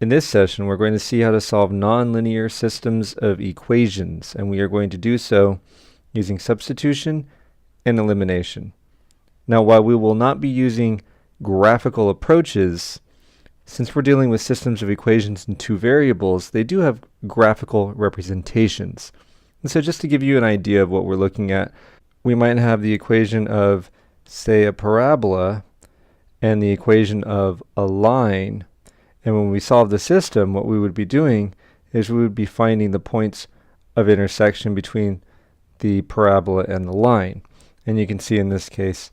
In this session, we're going to see how to solve nonlinear systems of equations, and we are going to do so using substitution and elimination. Now, while we will not be using graphical approaches, since we're dealing with systems of equations in two variables, they do have graphical representations. And so just to give you an idea of what we're looking at, we might have the equation of, say, a parabola and the equation of a line. And when we solve the system, what we would be doing is we would be finding the points of intersection between the parabola and the line. And you can see in this case,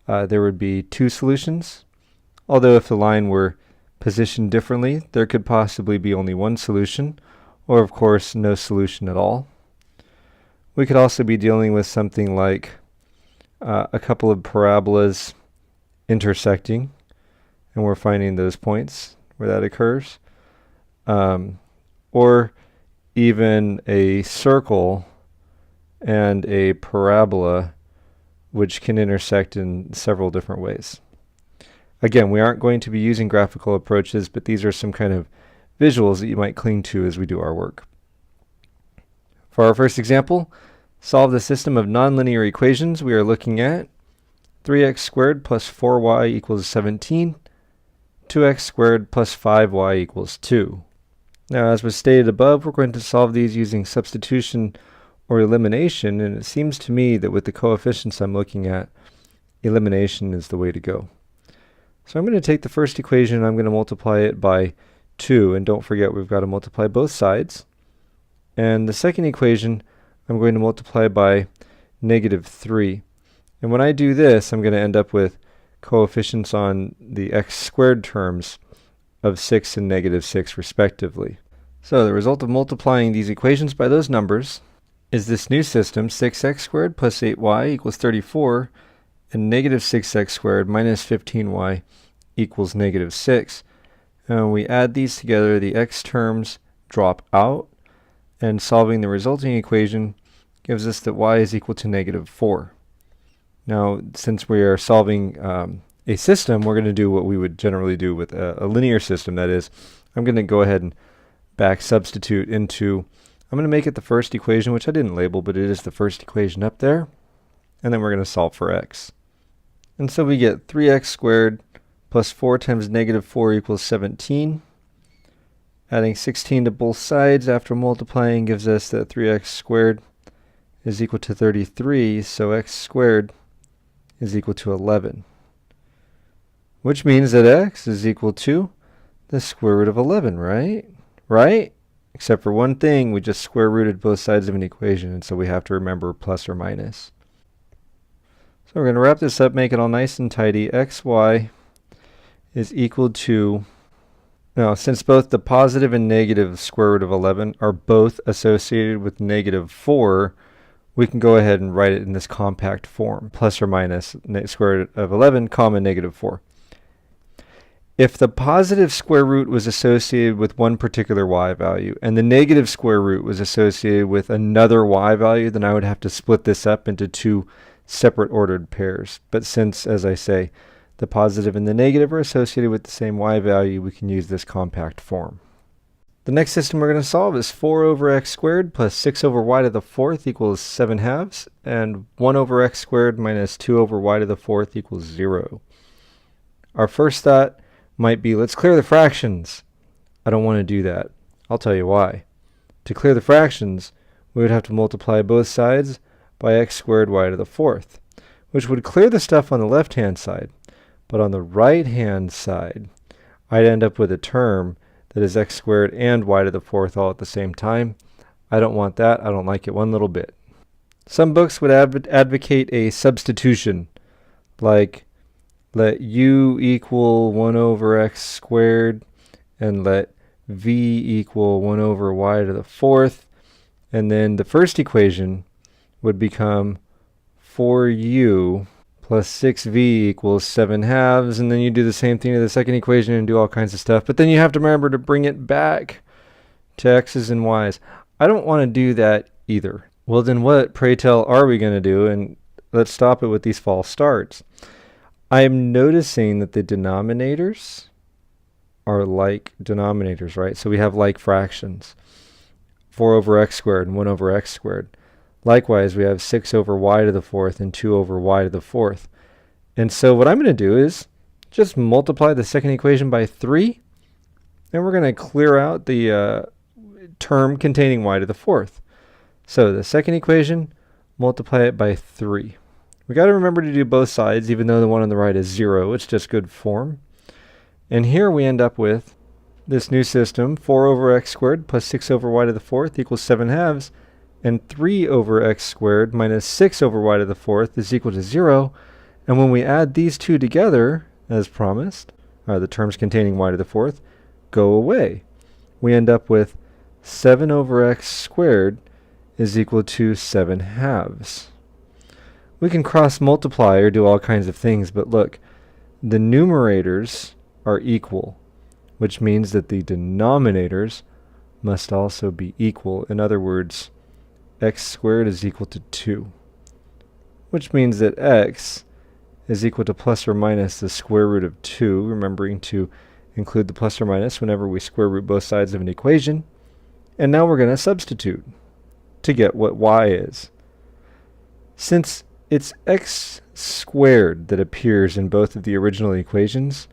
there would be two solutions. Although if the line were positioned differently, there could possibly be only one solution, or of course, no solution at all. We could also be dealing with something like a couple of parabolas intersecting, and we're finding those points where that occurs, or even a circle and a parabola which can intersect in several different ways. Again, we aren't going to be using graphical approaches, but these are some kind of visuals that you might cling to as we do our work. For our first example, solve the system of nonlinear equations. We are looking at 3x squared plus 4y equals 17, 2x squared plus 5y equals 2. Now, as was stated above, we're going to solve these using substitution or elimination, and it seems to me that with the coefficients I'm looking at, elimination is the way to go. So I'm going to take the first equation and I'm going to multiply it by 2, and don't forget we've got to multiply both sides. And the second equation I'm going to multiply by -3. And when I do this, I'm going to end up with coefficients on the x squared terms of 6 and -6 respectively. So the result of multiplying these equations by those numbers is this new system, 6x squared plus 8y equals 34, and -6x squared minus 15y equals -6. And when we add these together, the x terms drop out, and solving the resulting equation gives us that y is equal to -4. Now, since we are solving a system, we're going to do what we would generally do with a linear system. That is, I'm going to go ahead and back substitute into, I'm going to make it the first equation, which I didn't label, but it is the first equation up there. And then we're going to solve for x. And so we get 3x squared plus 4 times -4 equals 17. Adding 16 to both sides after multiplying gives us that 3x squared is equal to 33, so x squared is equal to 11. Which means that x is equal to the square root of 11, right? Right? Except for one thing, we just square rooted both sides of an equation, and so we have to remember plus or minus. So we're going to wrap this up, make it all nice and tidy. Xy is equal to, now since both the positive and negative square root of 11 are both associated with -4, we can go ahead and write it in this compact form, plus or minus square root of 11 comma -4. If the positive square root was associated with one particular y value and the negative square root was associated with another y value, then I would have to split this up into two separate ordered pairs. But since, as I say, the positive and the negative are associated with the same y value, we can use this compact form. The next system we're going to solve is 4 over x squared plus 6 over y to the 4th equals 7/2, and 1 over x squared minus 2 over y to the 4th equals 0. Our first thought might be, let's clear the fractions. I don't want to do that. I'll tell you why. To clear the fractions, we would have to multiply both sides by x squared y to the 4th, which would clear the stuff on the left-hand side. But on the right-hand side, I'd end up with a term that is x squared and y to the 4th all at the same time. I don't want that. I don't like it one little bit. Some books would advocate a substitution, like let u equal 1 over x squared and let v equal 1 over y to the 4th. And then the first equation would become 4u plus 6v equals 7/2. And then you do the same thing to the second equation and do all kinds of stuff. But then you have to remember to bring it back to x's and y's. I don't want to do that either. Well, then what, pray tell, are we going to do? And let's stop it with these false starts. I am noticing that the denominators are like denominators, right? So we have like fractions. 4 over x squared and 1 over x squared. Likewise, we have 6 over y to the fourth and 2 over y to the fourth. And so what I'm going to do is just multiply the second equation by 3, and we're going to clear out the term containing y to the fourth. So the second equation, multiply it by 3. We got to remember to do both sides, even though the one on the right is 0. It's just good form. And here we end up with this new system, 4 over x squared plus 6 over y to the fourth equals 7 halves, and 3 over x squared minus 6 over y to the fourth is equal to 0. And when we add these two together, as promised, the terms containing y to the fourth go away. We end up with 7 over x squared is equal to 7 halves. We can cross multiply or do all kinds of things, but look, the numerators are equal, which means that the denominators must also be equal. In other words, x squared is equal to 2, which means that x is equal to plus or minus the square root of 2, remembering to include the plus or minus whenever we square root both sides of an equation. And now we're going to substitute to get what y is. Since it's x squared that appears in both of the original equations,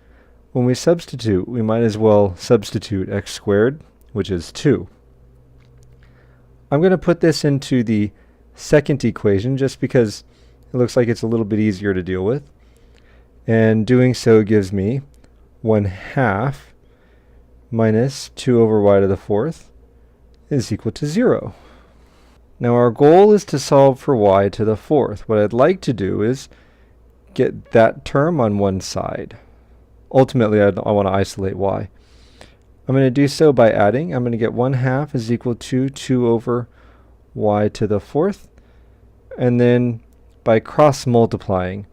when we substitute, we might as well substitute x squared, which is 2. I'm going to put this into the second equation just because it looks like it's a little bit easier to deal with. And doing so gives me 1/2 minus 2 over y to the fourth is equal to 0. Now our goal is to solve for y to the fourth. What I'd like to do is get that term on one side. Ultimately, I want to isolate y. I'm going to do so by adding. I'm going to get 1/2 is equal to 2 over y to the fourth. And then by cross multiplying,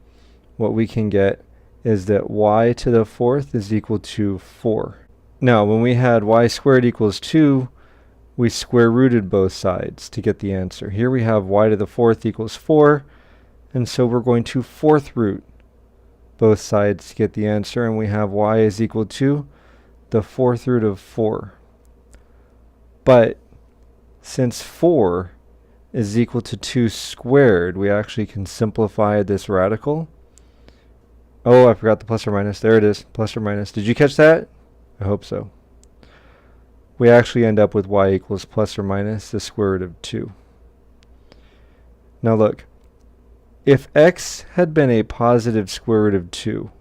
what we can get is that y to the fourth is equal to 4. Now, when we had y squared equals 2, we square rooted both sides to get the answer. Here we have y to the fourth equals 4, and so we're going to fourth root both sides to get the answer, and we have y is equal to the fourth root of 4. But since 4 is equal to 2 squared, we actually can simplify this radical. Oh, I forgot the plus or minus. There it is, plus or minus. Did you catch that? I hope so. We actually end up with y equals plus or minus the square root of 2. Now look, if x had been a positive square root of 2,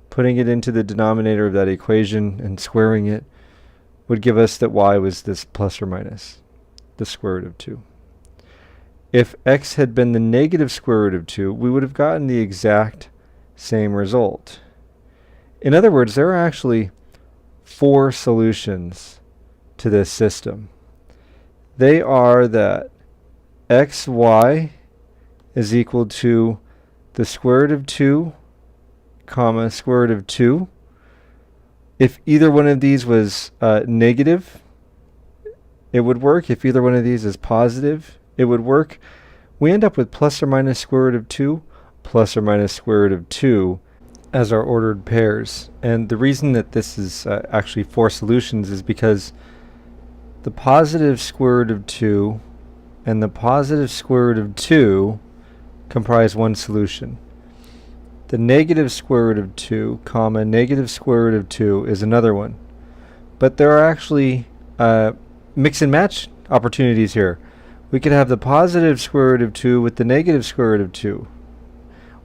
putting it into the denominator of that equation and squaring it would give us that y was this plus or minus the square root of 2. If x had been the negative square root of 2, we would have gotten the exact same result. In other words, there are actually 4 solutions to this system. They are that xy is equal to the square root of 2, comma, square root of 2. If either one of these was negative, it would work. If either one of these is positive, it would work. We end up with plus or minus square root of 2, plus or minus square root of 2 as our ordered pairs. And the reason that this is actually 4 solutions is because the positive square root of 2 and the positive square root of 2 comprise one solution. The negative square root of 2, comma, negative square root of 2 is another one. But there are actually mix and match opportunities here. We could have the positive square root of 2 with the negative square root of 2,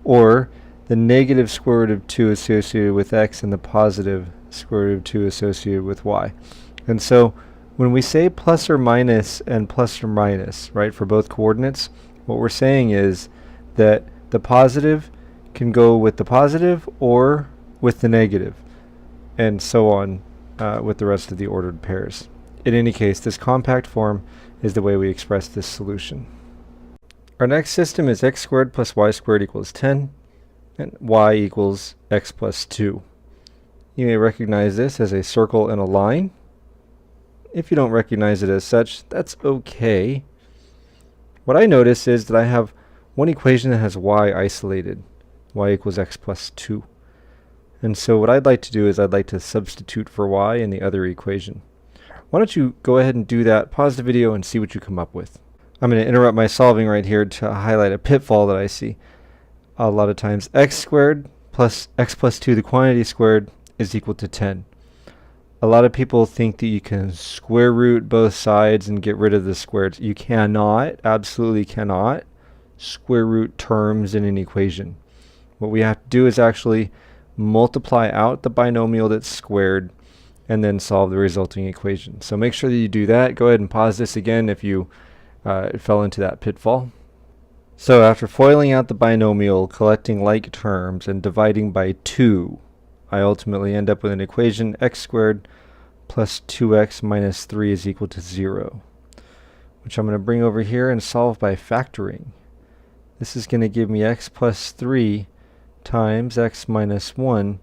or the negative square root of 2 associated with x and the positive square root of 2 associated with y. And so when we say plus or minus and plus or minus, right, for both coordinates, what we're saying is that the positive can go with the positive or with the negative, and so on with the rest of the ordered pairs. In any case, this compact form is the way we express this solution. Our next system is x squared plus y squared equals 10, and y equals x plus 2. You may recognize this as a circle and a line. If you don't recognize it as such, that's okay. What I notice is that I have one equation that has y isolated, y equals x plus 2. And so what I'd like to do is I'd like to substitute for y in the other equation. Why don't you go ahead and do that, pause the video, and see what you come up with. I'm going to interrupt my solving right here to highlight a pitfall that I see a lot of times. X squared plus x plus 2, the quantity squared, is equal to 10. A lot of people think that you can square root both sides and get rid of the squares. You cannot, absolutely cannot, square root terms in an equation. What we have to do is actually multiply out the binomial that's squared and then solve the resulting equation. So make sure that you do that. Go ahead and pause this again if you fell into that pitfall. So after foiling out the binomial, collecting like terms, and dividing by 2, I ultimately end up with an equation: x squared plus 2x minus 3 is equal to 0, which I'm going to bring over here and solve by factoring. This is going to give me x plus 3 times x minus 1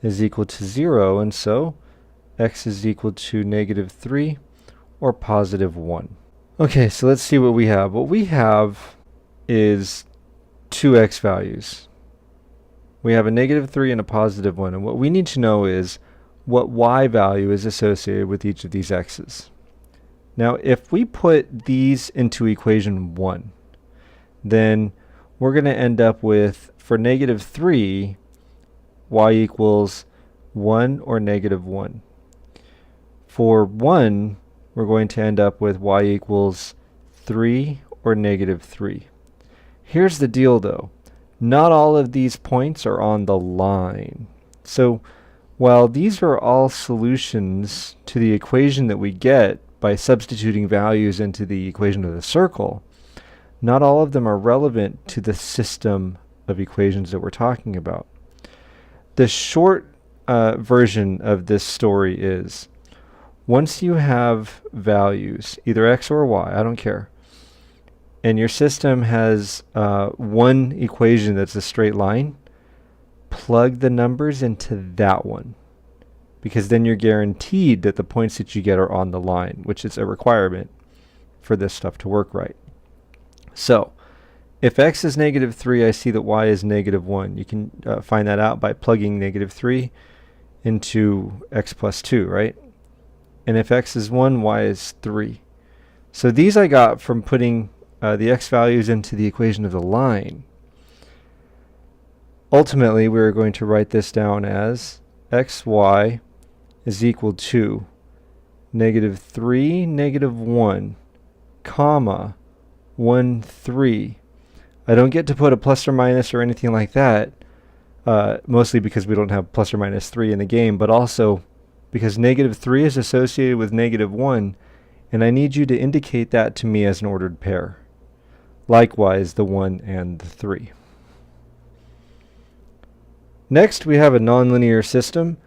is equal to 0, and so x is equal to negative 3 or positive 1. Okay, so let's see what we have. What we have is two x values. We have a negative 3 and a positive 1, and what we need to know is what y value is associated with each of these x's. Now if we put these into equation 1, then we're going to end up with, for negative 3, y equals 1 or negative 1. For 1, we're going to end up with y equals 3 or negative 3. Here's the deal though. Not all of these points are on the line. So while these are all solutions to the equation that we get by substituting values into the equation of the circle, not all of them are relevant to the system of equations that we're talking about. The short version of this story is, once you have values, either x or y, I don't care, and your system has one equation that's a straight line, plug the numbers into that one, because then you're guaranteed that the points that you get are on the line, which is a requirement for this stuff to work right. So if x is negative 3, I see that y is negative 1. You can find that out by plugging negative 3 into x plus 2, right? And if x is 1, y is 3. So these I got from putting the x values into the equation of the line. Ultimately, we're going to write this down as xy is equal to negative 3, negative 1, comma, 1, 3. I don't get to put a plus or minus or anything like that, mostly because we don't have plus or minus 3 in the game, but also because negative 3 is associated with negative 1, and I need you to indicate that to me as an ordered pair. Likewise, the 1 and the 3. Next, we have a nonlinear system.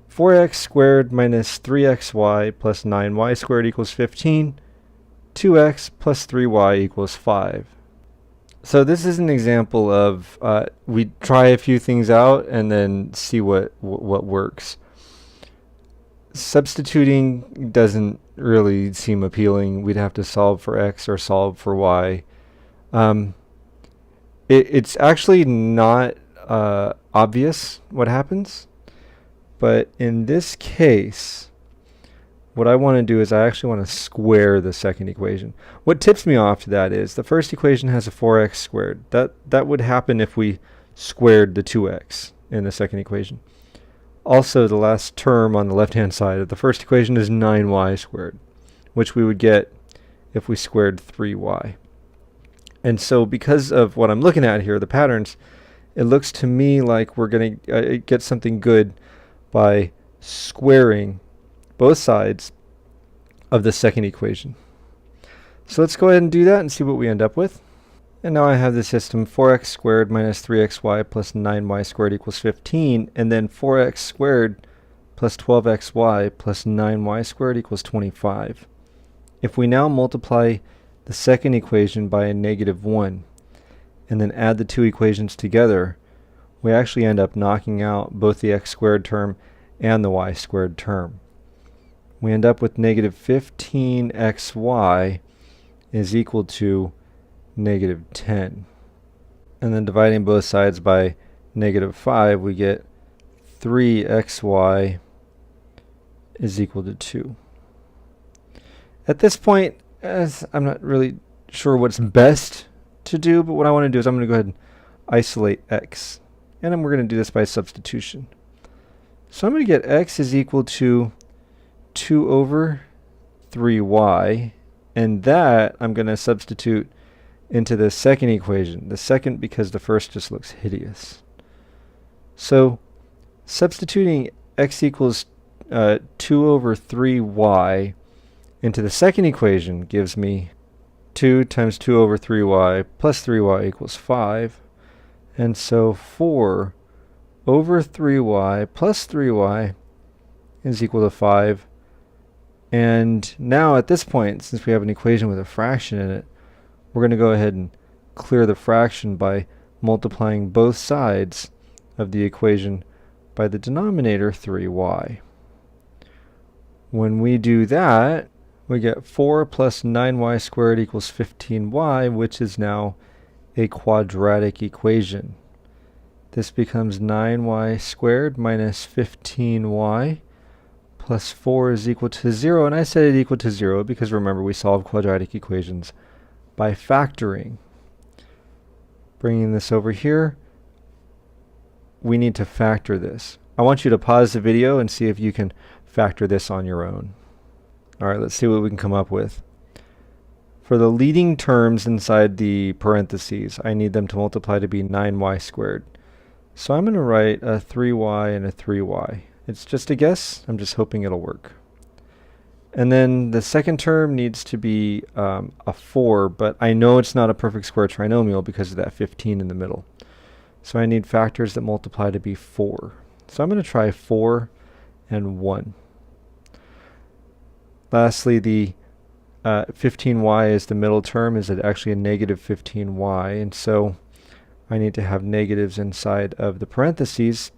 4x squared minus 3xy plus 9y squared equals 15. 2x plus 3y equals 5. So this is an example of we try a few things out and then see what works. Substituting doesn't really seem appealing. We'd have to solve for x or solve for y. It's actually not obvious what happens, but in this case, what I want to do is I actually want to square the second equation. What tips me off to that is the first equation has a 4x squared. That would happen if we squared the 2x in the second equation. Also, the last term on the left-hand side of the first equation is 9y squared, which we would get if we squared 3y. And so because of what I'm looking at here, the patterns, it looks to me like we're going to get something good by squaring both sides of the second equation. So let's go ahead and do that and see what we end up with. And now I have the system 4x squared minus 3xy plus 9y squared equals 15, and then 4x squared plus 12xy plus 9y squared equals 25. If we now multiply the second equation by a negative 1 and then add the two equations together, we actually end up knocking out both the x squared term and the y squared term. We end up with negative 15xy is equal to negative 10. And then dividing both sides by negative 5, we get 3xy is equal to 2. At this point, I'm not really sure what's best to do, but what I want to do is I'm going to go ahead and isolate x. And then we're going to do this by substitution. So I'm going to get x is equal to 2 over 3y, and that I'm going to substitute into the second equation. The second because the first just looks hideous. So substituting x equals 2 over 3y into the second equation gives me 2 times 2 over 3y plus 3y equals 5. And so 4 over 3y plus 3y is equal to 5. And now at this point, since we have an equation with a fraction in it, we're going to go ahead and clear the fraction by multiplying both sides of the equation by the denominator 3y. When we do that, we get 4 plus 9y squared equals 15y, which is now a quadratic equation. This becomes 9y squared minus 15y plus 4 is equal to 0. And I said it equal to 0 because remember we solve quadratic equations by factoring. Bringing this over here, we need to factor this. I want you to pause the video and see if you can factor this on your own. Alright, let's see what we can come up with. For the leading terms inside the parentheses, I need them to multiply to be 9y squared. So I'm going to write a 3y and a 3y. It's just a guess. I'm just hoping it'll work. And then the second term needs to be a 4, but I know it's not a perfect square trinomial because of that 15 in the middle. So I need factors that multiply to be 4. So I'm going to try 4 and 1. Lastly, the 15y is the middle term, is actually a negative 15y, and so I need to have negatives inside of the parentheses.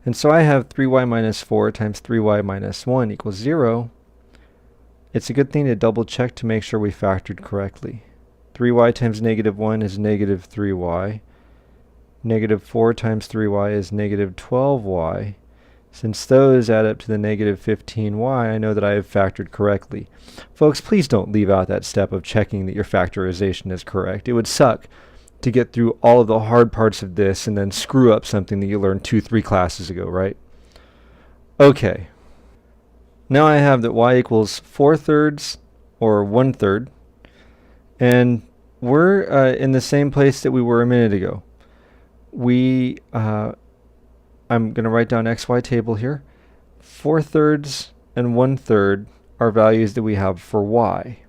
And so I have 3y minus 4 times 3y minus 1 equals 0. It's a good thing to double check to make sure we factored correctly. 3y times negative 1 is negative 3y. Negative 4 times 3y is negative 12y. Since those add up to the negative 15y, I know that I have factored correctly. Folks, please don't leave out that step of checking that your factorization is correct. It would suck to get through all of the hard parts of this and then screw up something that you learned 2-3 classes ago, right? Okay. Now I have that y equals 4/3 or 1/3, and we're in the same place that we were a minute ago. I'm going to write down XY table here. 4/3 and 1/3 are values that we have for y.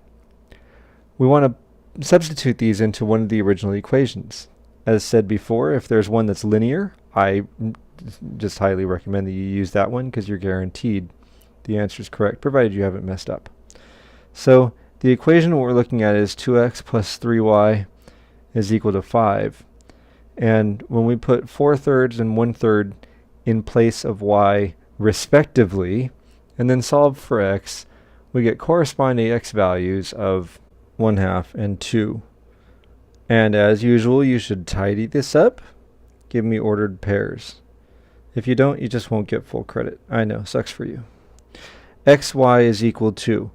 We want to substitute these into one of the original equations. As said before, if there's one that's linear, I just highly recommend that you use that one because you're guaranteed the answer is correct, provided you haven't messed up. So the equation we're looking at is 2x plus 3y is equal to 5. And when we put 4/3 and 1/3 in place of y respectively, and then solve for x, we get corresponding x values of 1/2 and 2. And as usual, you should tidy this up. Give me ordered pairs. If you don't, you just won't get full credit. I know, sucks for you. xy is equal to,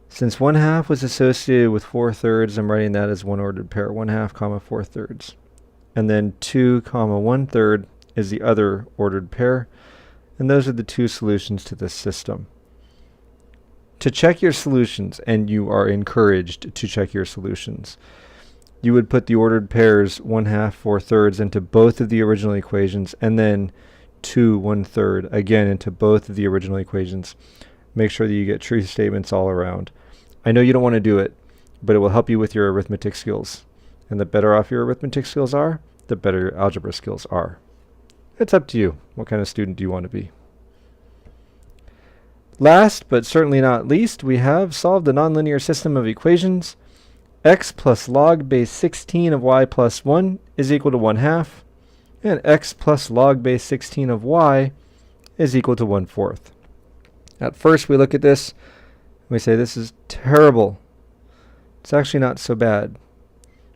since 1/2 was associated with 4/3, I'm writing that as one ordered pair, 1/2 comma 4/3. And then 2 comma 1/3 is the other ordered pair. And those are the two solutions to this system. To check your solutions, and you are encouraged to check your solutions, you would put the ordered pairs 1/2, 4/3 into both of the original equations, and then 2 1/3 again into both of the original equations. Make sure that you get true statements all around. I know you don't want to do it, but it will help you with your arithmetic skills. And the better off your arithmetic skills are, the better your algebra skills are. It's up to you. What kind of student do you want to be? Last, but certainly not least, we have solved the nonlinear system of equations. X plus log base 16 of y plus 1 is equal to 1/2, and x plus log base 16 of y is equal to 1/4. At first we look at this and we say this is terrible. It's actually not so bad.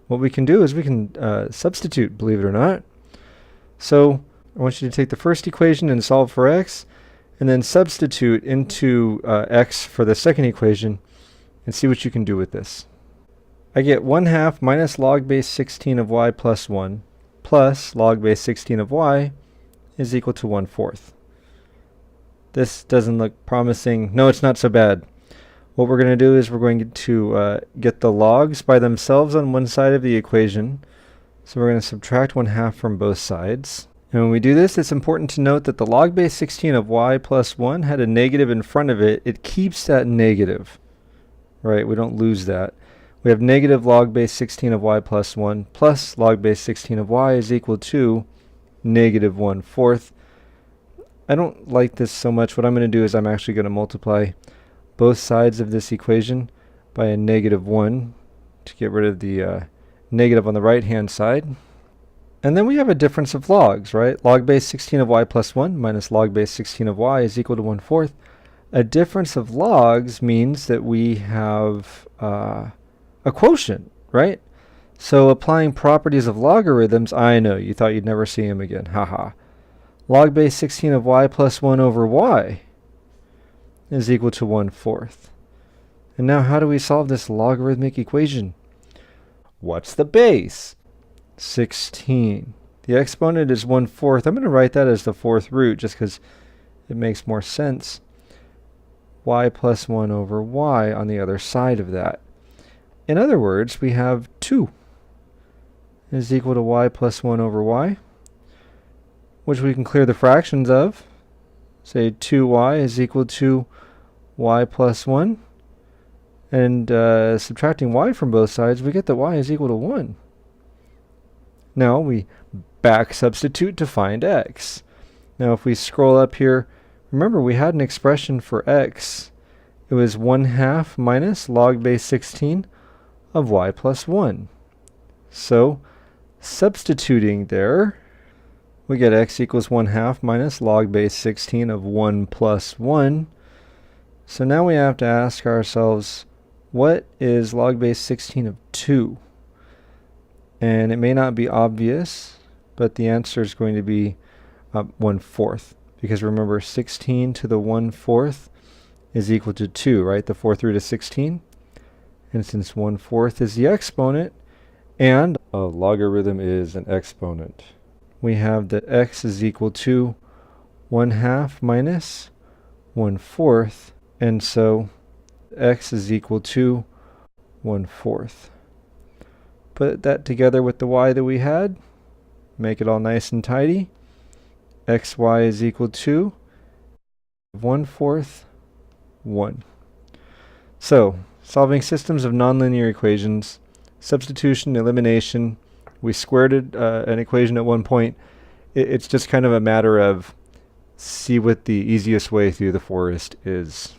What we can do is we can substitute, believe it or not. So I want you to take the first equation and solve for x, and then substitute into x for the second equation, and see what you can do with this. I get 1/2 minus log base 16 of y plus 1 plus log base 16 of y is equal to 1/4. This doesn't look promising. No, it's not so bad. What we're going to do is we're going to get the logs by themselves on one side of the equation. So we're going to subtract 1/2 from both sides. And when we do this, it's important to note that the log base 16 of y plus 1 had a negative in front of it. It keeps that negative, right? We don't lose that. We have negative log base 16 of y plus 1 plus log base 16 of y is equal to negative 1/4. I don't like this so much. What I'm going to do is I'm actually going to multiply both sides of this equation by a -1 to get rid of the negative on the right hand side. And then we have a difference of logs, right? Log base 16 of y plus 1 minus log base 16 of y is equal to 1/4. A difference of logs means that we have a quotient, right? So applying properties of logarithms, I know, you thought you'd never see them again, haha. Log base 16 of y plus 1 over y is equal to 1/4. And now how do we solve this logarithmic equation? What's the base? 16. The exponent is 1/4. I'm going to write that as the fourth root just because it makes more sense. Y plus 1 over y on the other side of that. In other words, we have 2 is equal to y plus 1 over y, which we can clear the fractions of. Say 2y is equal to y plus 1. And subtracting y from both sides, we get that y is equal to 1. Now we back substitute to find x. Now if we scroll up here, remember we had an expression for x. It was 1/2 minus log base 16 of y plus 1. So substituting there, we get x equals 1/2 minus log base 16 of 1 plus 1. So now we have to ask ourselves, what is log base 16 of 2? And it may not be obvious, but the answer is going to be 1/4. Because remember, 16 to the 1/4 is equal to 2, right? The fourth root of 16. And since 1/4 is the exponent, and a logarithm is an exponent, we have that x is equal to 1/2 minus 1/4. And so x is equal to 1/4. Put that together with the y that we had, make it all nice and tidy. Xy is equal to 1/4, 1. So, solving systems of nonlinear equations, substitution, elimination. We squared an equation at one point. It's just kind of a matter of see what the easiest way through the forest is.